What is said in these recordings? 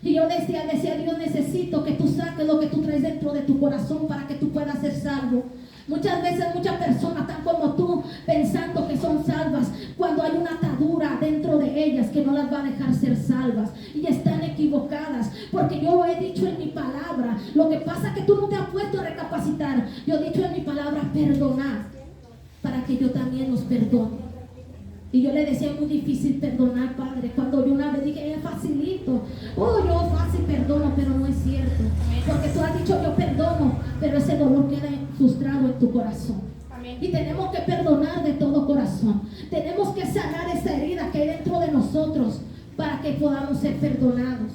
Y yo decía, Dios, necesito que tú saques lo que tú traes dentro de tu corazón para que tú puedas ser salvo. Muchas veces muchas personas están como tú pensando que son salvas cuando hay una atadura dentro de ellas que no las va a dejar ser salvas, y están equivocadas, porque yo lo he dicho en mi palabra. Lo que pasa es que tú no te has puesto a recapacitar. Yo he dicho en mi palabra, perdonar, para que yo también los perdone. Y yo le decía, es muy difícil perdonar, Padre. Cuando yo una vez dije, es facilito. Oh, yo fácil perdono, pero no es cierto. Porque tú has dicho, yo perdono, pero ese dolor queda frustrado en tu corazón. Amén. Y tenemos que perdonar de todo corazón. Tenemos que sanar esa herida que hay dentro de nosotros para que podamos ser perdonados.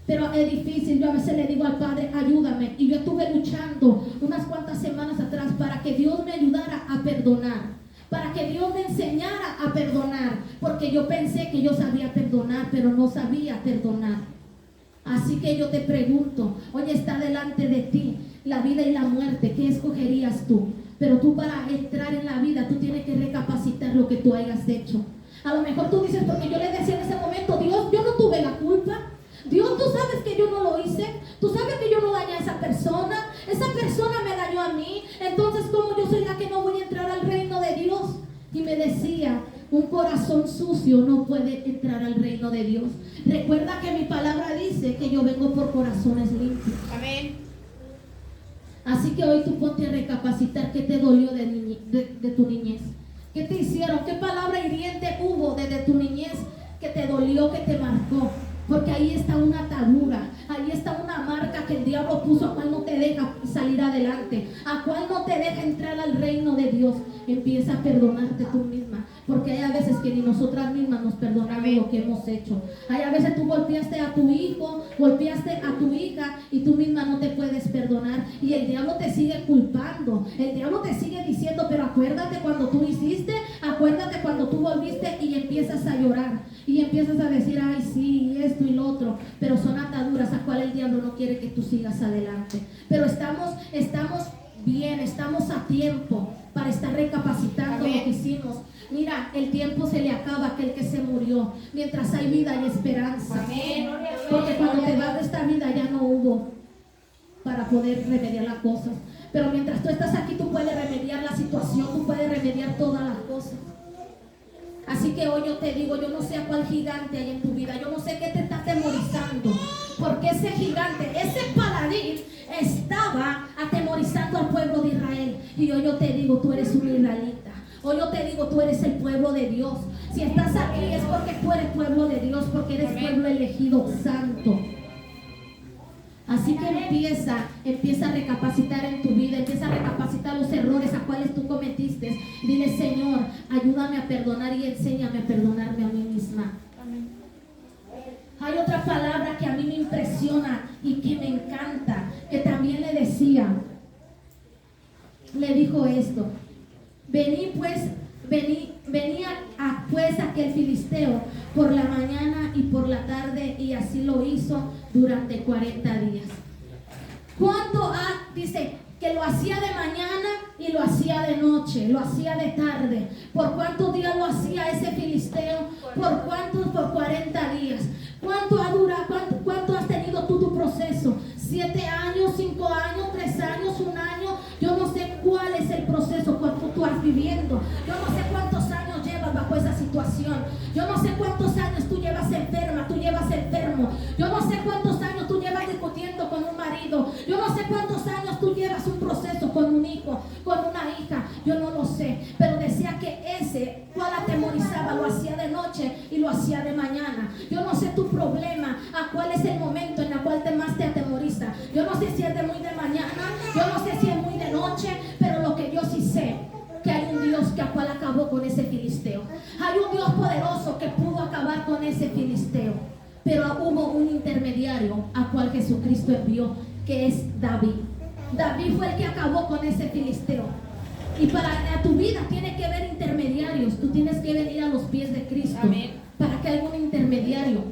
Pero es difícil. Yo a veces le digo al Padre, ayúdame. Y yo estuve luchando unas cuantas semanas atrás para que Dios me ayudara a perdonar, para que Dios me enseñara a perdonar, porque yo pensé que yo sabía perdonar, pero no sabía perdonar. Así que yo te pregunto, hoy está delante de ti la vida y la muerte. ¿Qué escogerías tú? Pero tú, para entrar en la vida, tú tienes que recapacitar lo que tú hayas hecho. A lo mejor tú dices, porque yo le decía en ese momento, Dios, yo no tuve la culpa. Dios, tú sabes que yo no lo hice. Tú sabes que yo no dañé a esa persona me dañó a mí. Entonces, ¿cómo yo soy la que no voy a entrar al reino de Dios? Y me decía, un corazón sucio no puede entrar al reino de Dios. Recuerda que mi palabra dice que yo vengo por corazones limpios. Amén. Así que hoy tú ponte a recapacitar qué te dolió de tu niñez. ¿Qué te hicieron? ¿Qué palabra hiriente hubo desde tu niñez que te dolió, que te marcó? Porque ahí está una atadura, ahí está una marca que el diablo puso, a cual no te deja salir adelante, a cual no te deja entrar al reino de Dios. Empieza a perdonarte tú misma, porque hay a veces que ni nosotras mismas nos perdonamos lo que hemos hecho. Hay a veces tú golpeaste a tu hijo, golpeaste a tu hija, y tú misma no te puedes perdonar, y el diablo te sigue culpando, el diablo te sigue diciendo, pero acuérdate cuando tú hiciste, acuérdate cuando tú volviste, y empiezas a llorar, y empiezas a decir, ay sí, esto y lo otro, pero son ataduras a cual el diablo no quiere que tú sigas adelante. Pero estamos bien, estamos a tiempo para estar recapacitando. Amén. Lo que hicimos. Mira, el tiempo se le acaba a aquel que se murió. Mientras hay vida hay esperanza. Amén. Porque cuando te vas de esta vida ya no hubo para poder remediar las cosas. Pero mientras tú estás aquí, tú puedes remediar la situación, tú puedes remediar todas las cosas. Así que hoy yo te digo, yo no sé a cuál gigante hay en tu vida, yo no sé qué te está atemorizando, porque ese gigante, ese paladín estaba atemorizando al pueblo de Israel. Y hoy yo te digo, tú eres un israelita. Hoy yo te digo, tú eres el pueblo de Dios. Si estás aquí es porque tú eres pueblo de Dios, porque eres pueblo elegido, santo. Así que empieza a recapacitar en tu vida, empieza a recapacitar los errores a cuales tú cometiste. Dile, Señor, ayúdame a perdonar y enséñame a perdonarme a mí misma. Amén. Hay otra palabra que a mí me impresiona y que me encanta, que también le decía, le dijo esto: venía pues aquel filisteo por la mañana y por la tarde, y así lo hizo durante 40 días. Dice que lo hacía de mañana y lo hacía de noche, lo hacía de tarde. ¿Por cuántos días lo hacía ese filisteo? ¿Por cuántos? Por 40 días. ¿Cuánto ha durado? ¿Cuánto has tenido tú tu proceso? 7 años, 5 años, 3 años, 1 año. Yo no sé cuál es el proceso que tú has viviendo. Yo no sé cuántos años llevas bajo esa situación. Yo no sé cuántos años tú llevas enferma, tú llevas enfermo. Yo no sé cuántos años tú llevas discutiendo con un marido. Yo no sé cuántos años tú llevas un proceso con un hijo, con una hija. Yo no lo sé. Pero decía que ese, cual atemorizaba, lo hacía de noche y lo hacía de mañana. Yo no sé tu problema, a cuál es el momento en el cual más te atemoriza. Yo no sé si es de muy de mañana, yo no sé si es muy de noche, pero lo que yo sí sé, que hay un Dios que a cual acabó con ese filisteo. Hay un Dios poderoso que pudo acabar con ese filisteo. Pero hubo un intermediario a cual Jesucristo envió, que es David. David fue el que acabó con ese filisteo. Y para tu vida tiene que haber intermediarios. Tú tienes que venir a los pies de Cristo. Amén. Para que haya un intermediario,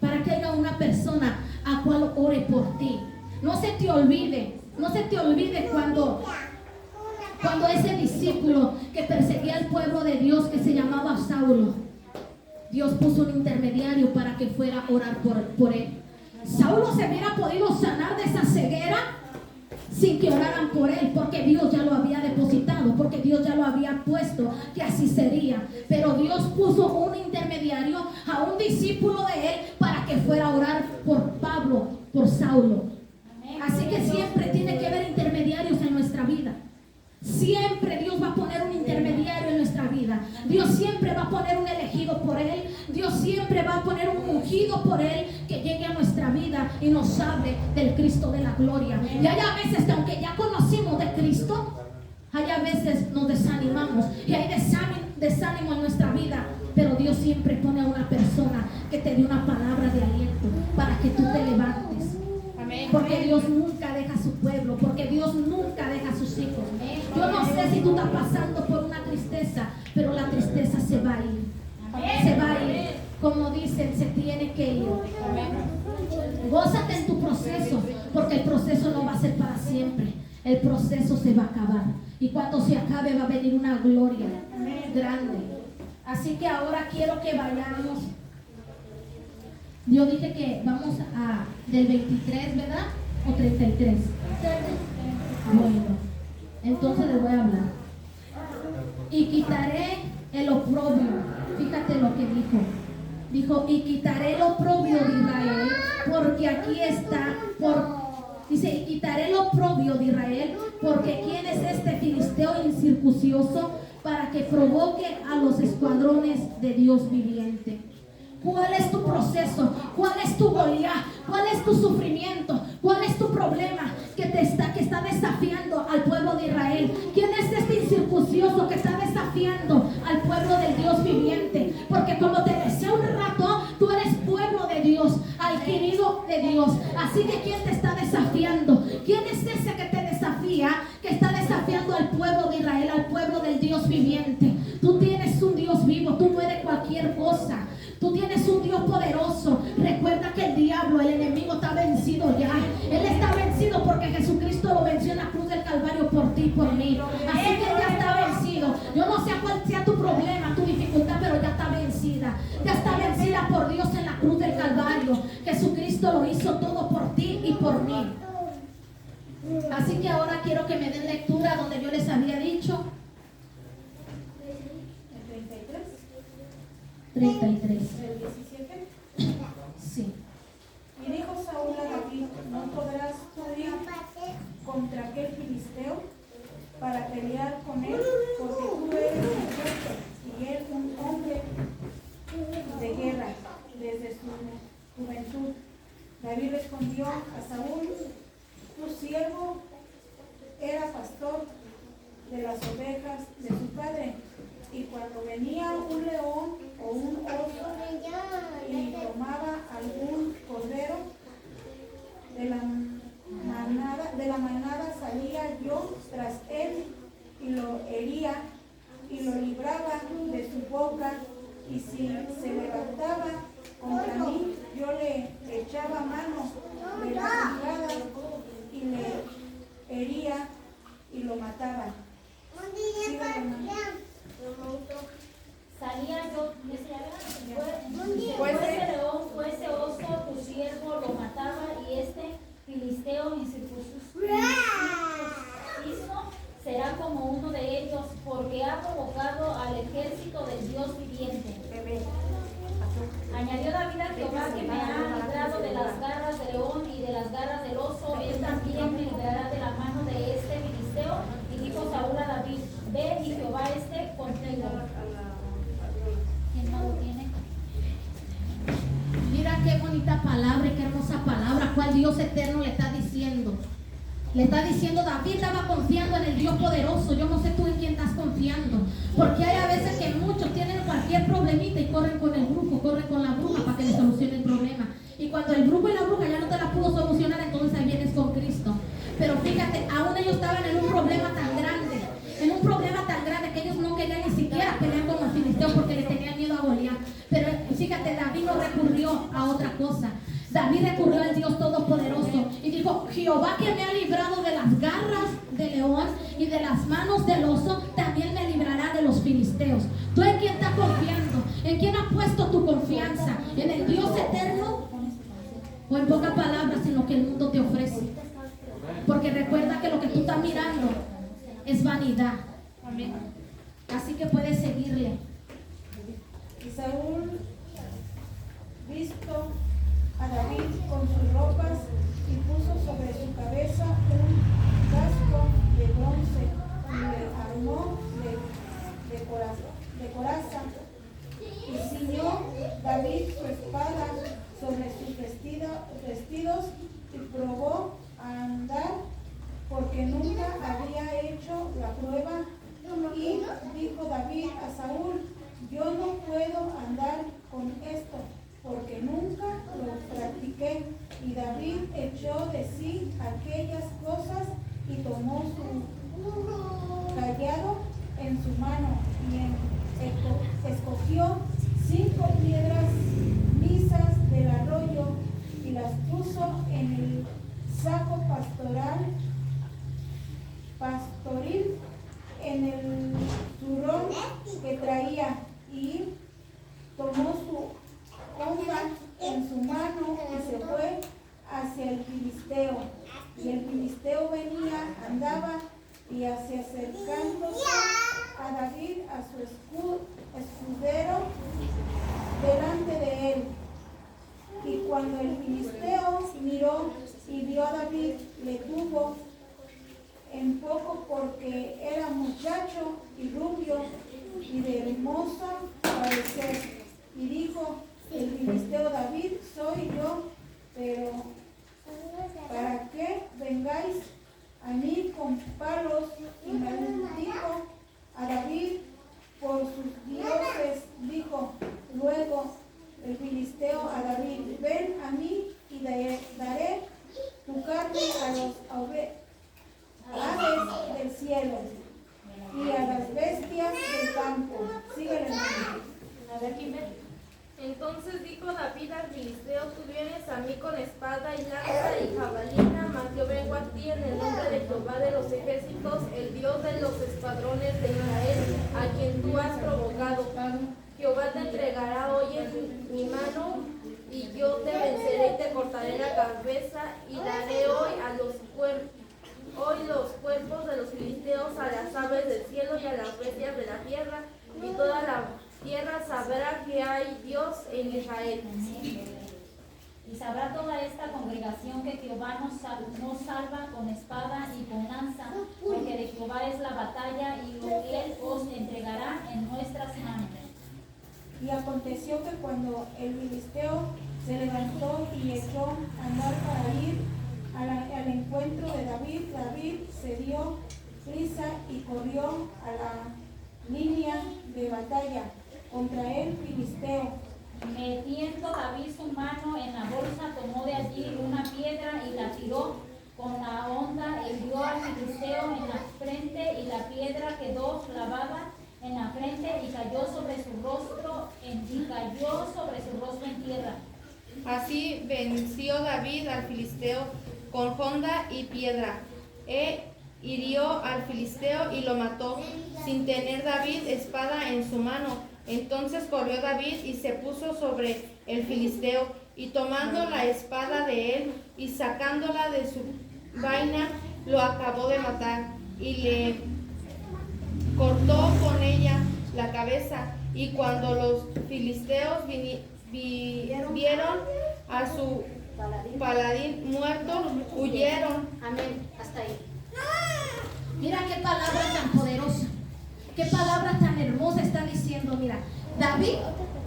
para que haya una persona a cual ore por ti. No se te olvide cuando ese discípulo que perseguía al pueblo de Dios, que se llamaba Saulo, Dios puso un intermediario para que fuera a orar por él. Saulo se hubiera podido sanar de esa ceguera sin que oraran por él, porque Dios ya lo había depositado, porque Dios ya lo había puesto que así sería. Pero Dios puso un intermediario, a un discípulo de él, para que fuera a orar por Pablo, por Saulo. Así que siempre tiene que haber intermediarios en nuestra vida. Siempre Dios va a poner un intermediario en nuestra vida. Dios siempre va a poner un elegido por él. Dios siempre va a poner un ungido por él que llegue a nuestra vida y nos hable del Cristo de la gloria. Y hay a veces que aunque ya conocimos de Cristo, hay a veces nos desanimamos y hay desánimo en nuestra vida. Pero Dios siempre pone a una persona que te dé una palabra de aliento para que tú te levantes. Porque Dios nunca deja a su pueblo, porque Dios nunca deja a sus hijos. Yo no sé si tú estás pasando por una tristeza, pero la tristeza se va a ir. Se va a ir. Como dicen, se tiene que ir. Gózate en tu proceso, porque el proceso no va a ser para siempre. El proceso se va a acabar. Y cuando se acabe va a venir una gloria grande. Así que ahora quiero que vayamos. Yo dije que vamos a del 23, ¿verdad? O 33. Bueno, entonces les voy a hablar. Y quitaré el oprobio. Fíjate lo que dijo. Dijo, y quitaré el oprobio de Israel, porque aquí está, dice, y quitaré el oprobio de Israel, porque ¿quién es este filisteo incircuncioso para que provoque a los escuadrones de Dios viviente? ¿Cuál es tu proceso? ¿Cuál es tu Goliat? ¿Cuál es tu sufrimiento? ¿Cuál es tu problema que está desafiando al pueblo de Israel? ¿Quién es este incircuncioso que está desafiando al pueblo del Dios viviente? Porque como te decía un rato, tú eres pueblo de Dios, adquirido de Dios. Así que ¿quién te está desafiando? ¿Quién es ese que te desafía? Que está desafiando al pueblo de Israel, al pueblo del Dios viviente. Tú tienes un Dios vivo, tú no eres cualquier cosa. Tú tienes un Dios poderoso. Recuerda que el diablo, el enemigo, está vencido ya. Él está vencido porque Jesucristo lo venció en la cruz del Calvario por ti y por mí. Así que ya está vencido. Yo no sé cuál sea tu problema, tu dificultad, pero ya está vencida. Ya está vencida por Dios en la cruz del Calvario. Jesucristo lo hizo todo por ti y por mí. Así que ahora quiero que me den lectura donde yo les había dicho. 33. ¿El 17? Sí. Y dijo Saúl a David, no podrás tú ir contra aquel filisteo para pelear con él, porque tú eres un fuerte y él un hombre de guerra desde su juventud. David respondió a Saúl, tu siervo era pastor de las ovejas de su padre, y cuando venía un león o un oso y tomaba algún cordero de la manada salía yo tras él y lo hería y lo libraba de su boca, y si se levantaba contra mí, yo le echaba mano de la quijada y le hería y lo mataba. Salía yo, fuese león, fuese oso, tu siervo lo mataba, y este filisteo incircunciso será como uno de ellos, porque ha provocado al ejército del Dios viviente. Añadió David a Jehová, que me ha librado de las garras del león y de las garras del oso, él también me librará de la mano de este filisteo. Y dijo Saúl a David, ve y Jehová esté contigo. ¿Quién más lo tiene? Mira qué bonita palabra y qué hermosa palabra, cuál Dios eterno le está diciendo. Le está diciendo, David estaba confiando en el Dios poderoso. Yo no sé tú en quién estás confiando, porque hay a veces que muchos tienen cualquier problemita y corren con el brujo, corren con la bruja para que le solucione el problema. Y cuando el brujo y la bruja ya no te la pudo solucionar, entonces ahí vienes con Cristo. Pero fíjate, aún ellos estaban en un problema tan grande, que ellos no querían ni siquiera pelear con los filisteos porque le tenían miedo a Goliat. Pero fíjate, David no recurrió a otra cosa. David recurrió al Dios Todopoderoso y dijo, Jehová, que me ha librado de las garras del león y de las manos del oso, también me librará de los filisteos. ¿Tú en quién estás confiando? ¿En quién has puesto tu confianza? ¿En el Dios eterno O en pocas palabras, en lo que el mundo te ofrece. Porque recuerda que lo que tú estás mirando es vanidad. Amén. Así que puedes seguirle. Y Saúl, visto a David con sus ropas, y puso sobre su cabeza un casco de bronce, y le armó de coraza, y ciñó David su espada sobre sus vestidos, y probó a andar, porque nunca había hecho la prueba. Y dijo David a Saúl: yo no puedo andar con esto, porque nunca lo practiqué. Y David echó de sí aquellas cosas y tomó su cayado en su mano y escogió 5 piedras lisas del arroyo y las puso en el saco pastoril en el zurrón que traía, y tomó su honda en su mano y se fue hacia el filisteo. Y el filisteo venía, andaba y hacia acercándose a David, a su escudero, delante de él. Y cuando el filisteo miró y vio a David, le tuvo en poco, porque era muchacho y rubio y de hermosa parecer. Y dijo el filisteo: David soy yo, pero ¿para qué vengáis a mí con palos? Y maldijo a David por sus dioses. Dijo luego el filisteo a David: ven a mí y daré tu carne a los aves del cielo y a las bestias del campo. Síguele. A ver, ¿quién ve? Entonces dijo David al filisteo: tú vienes a mí con espada y lanza y jabalina, mas yo vengo a ti en el nombre de Jehová de los ejércitos, el Dios de los escuadrones de Israel, a quien tú has provocado. Jehová te entregará hoy en mi mano, y yo te venceré y te cortaré la cabeza, y daré hoy los cuerpos de los filisteos a las aves del cielo y a las bestias de la tierra, y toda la tierra sabrá que hay Dios en Israel. Y sabrá toda esta congregación que Jehová nos salva con espada y con lanza, porque de Jehová es la batalla, y él os entregará en nuestras manos. Y aconteció que cuando el filisteo se levantó y echó a andar para ir al encuentro de David, David se dio prisa y corrió a la línea de batalla contra el filisteo. Metiendo David su mano en la bolsa, tomó de allí una piedra y la tiró con la honda, y dio al filisteo en la frente, y la piedra quedó clavada en la frente y cayó sobre su rostro en tierra. Así venció David al filisteo con honda y piedra. Hirió al filisteo y lo mató, sin tener David espada en su mano. Entonces corrió David y se puso sobre el filisteo, y tomando la espada de él y sacándola de su vaina, lo acabó de matar, y le cortó con ella la cabeza. Y cuando los filisteos vieron a su paladín muerto, huyeron. Amén. Hasta ahí. Mira qué palabra tan poderosa, qué palabra tan hermosa está diciendo. Mira, David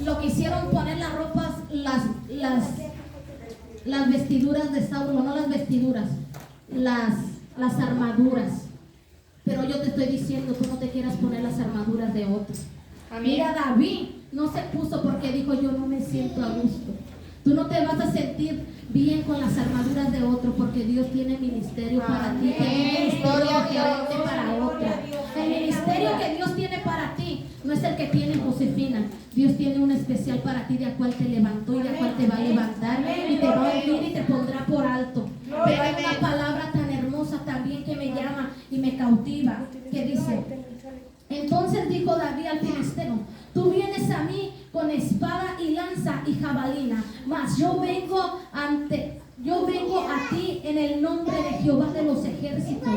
lo quisieron poner las ropas, las vestiduras de Saulo, no las vestiduras, las armaduras. Pero yo te estoy diciendo, tú no te quieras poner las armaduras de otros. Amén. Mira, David no se puso porque dijo: yo no me siento a gusto. Tú no te vas a sentir bien con las armaduras de otro, porque Dios tiene ministerio para ti, tiene ministerio diferente para otra. El ministerio que Dios tiene para ti no es el que tiene Josefina. Dios tiene un especial para ti, de a cual te levantó y de a cual te va a levantar y te va a unir y te pondrá por alto. Pero hay una palabra tan hermosa también que me llama y me cautiva, que dice: entonces dijo David al filisteo: tú vienes a mí con espada y lanza y jabalina, mas yo vengo ante ti en el nombre de Jehová de los ejércitos,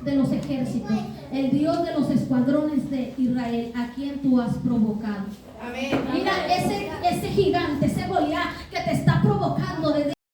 de los ejércitos, el Dios de los escuadrones de Israel, a quien tú has provocado. Amén. Mira ese gigante, ese Goliat que te está provocando desde